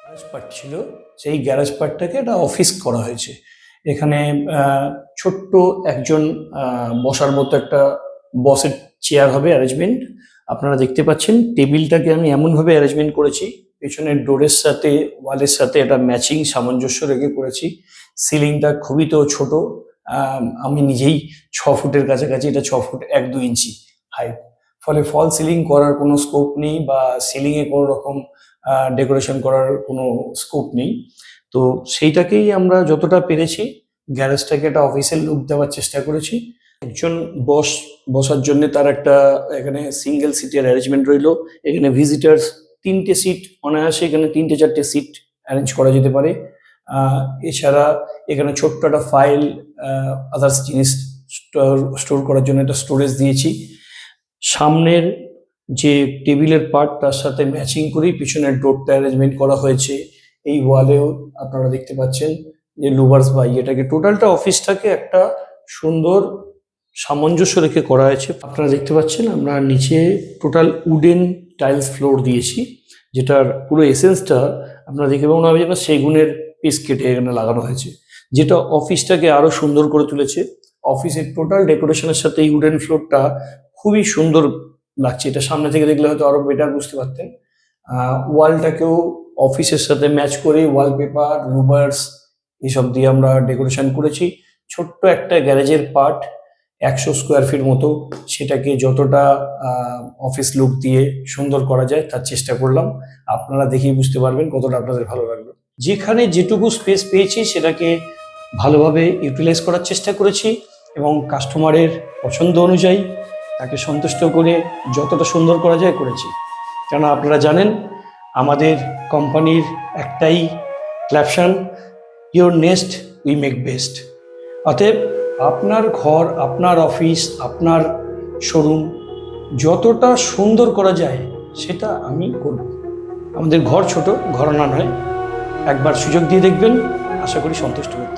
Garage part ছিল, সেই garage পার্টটাকে একটা অফিস করা হয়েছে। এখানে ছোট্ট একজন বসার মতো একটা বসের চেয়ার হবে অ্যারেঞ্জমেন্ট। আপনারা দেখতে পাচ্ছেন টেবিলটাকে আমি এমনভাবে অ্যারেঞ্জমেন্ট করেছি, পেছনের ডোরের সাথে ওয়ালের সাথে একটা ম্যাচিং সামঞ্জস্য রেখে করেছি। সিলিংটা খুবই তো ছোট, আমি নিজেই 6 ফুটের কাছাকাছি, এটা 6 ফুট 1-2 ইঞ্চি হাইট। ফলে ফল সিলিং করার কোনো স্কোপ নেই বা সিলিংয়ে কোনো রকম ডেকোরেশন করার কোনো স্কোপ নেই। তো সেইটাকেই আমরা যতটা পেরেছি গ্যারেজটাকে একটা অফিসিয়াল লুক দেওয়ার চেষ্টা করেছি। একজন বসার জন্য তার একটা এখানে সিঙ্গেল সিটের অ্যারেঞ্জমেন্ট রইলো। এখানে ভিজিটার্স 3টে সিট অনায়াসে, এখানে 3টে-4টে সিট অ্যারেঞ্জ করা যেতে পারে। এছাড়া এখানে ছোট্ট একটা ফাইল, আদার্স জিনিস স্টোর করার জন্য একটা স্টোরেজ দিয়েছি। সামনের যে টেবিলের পার্ট তার সাথে ম্যাচিং করেই পিছনের ডোরটা অ্যারেঞ্জমেন্ট করা হয়েছে। এই ওয়ালেও আপনারা দেখতে পাচ্ছেন যে লুভার্স বাই, এটাকে টোটালটা অফিসটাকে একটা সুন্দর সামঞ্জস্য রেখে করা হয়েছে। আপনারা দেখতে পাচ্ছেন আমরা নিচে টোটাল উডেন টাইলস ফ্লোর দিয়েছি, যেটার পুরো এসেন্সটা আপনারা দেখে মনে হবে যেন সেগুনের পিস কেটে এখানে লাগানো হয়েছে, যেটা অফিসটাকে আরো সুন্দর করে তুলেছে। অফিসের টোটাল ডেকোরেশনের সাথে এই উডেন ফ্লোরটা খুবই সুন্দর লাগছে। এটা সামনে থেকে দেখলে হয়তো আরো বেটার বুঝতে পারতেন। ওয়ালটাকেও অফিসের সাথে ম্যাচ করে ওয়ালপেপার, রুবার্স এইসব দিয়ে আমরা ডেকোরেশন করেছি। ছোট্ট একটা গ্যারেজের পার্ট 100 স্কোয়ার ফিট মতো, সেটাকে যতটা অফিস লুক দিয়ে সুন্দর করা যায় তার চেষ্টা করলাম। আপনারা দেখেই বুঝতে পারবেন কতটা আপনাদের ভালো লাগলো। যেখানে যেটুকু স্পেস পেয়েছি সেটাকে ভালোভাবে ইউটিলাইজ করার চেষ্টা করেছি এবং কাস্টমারের পছন্দ অনুযায়ী তাকে সন্তুষ্ট করে যতটা সুন্দর করা যায় করেছি। কেন আপনারা জানেন আমাদের কোম্পানির একটাই caption, your nest we make best. অতএব আপনার ঘর, আপনার অফিস, আপনার শোরুম যতটা সুন্দর করা যায় সেটা আমি করব। আমাদের ঘর ছোট, ঘরানা নয়। একবার সুযোগ দিয়ে দেখবেন, আশা করি সন্তুষ্ট হবেন।